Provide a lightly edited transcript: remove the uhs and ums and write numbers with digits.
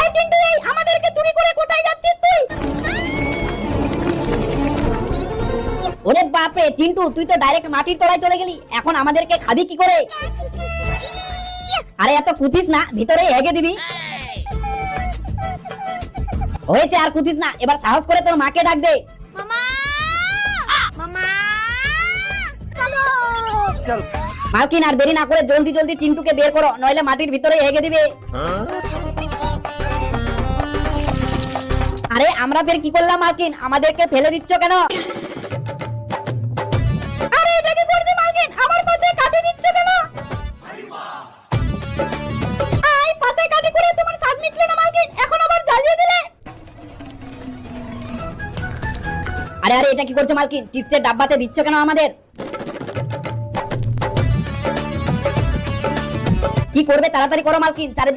এই চিন্টু, এই আমাদেরকে চুরি করে কোথায় যাচ্ছিস তুই? ওরে বাপ রে চিন্টু, তুই তো ডাইরেক্ট মাটির তলায় চলে গেলি, এখন আমাদেরকে খাবি কি করে? আরে এত কুতিস না, ভিতরে হেগে দিবি। হয়েছে, আর কুতিস না, এবার সাহস করে তোর মাকে ডাক দে। মামা মামা চলো চল। মালকিন আর দেরি না করে জলদি জলদি চিন্টুকে বের করো, নইলে মাটির ভিতরে হেগে দিবে। আরে আমরা বের কি করলাম মালকিন, আমাদেরকে ফেলে দিচ্ছ কেন? আরে এটা কি করছিস মালকিন, আমার পাশে কাটি দিচ্ছ কেন? আই পাশে কাটি করে তোমার স্বাদ মিটলো না মালকিন, এখন আবার জ্বালিয়ে দিলে। আরে আরে এটা কি করছো মালকিন, চিপসের ডাব্বাতে দিচ্ছ কেন আমাদের? কি করবে তাড়াতাড়ি করো মালকিন, চারিদিকে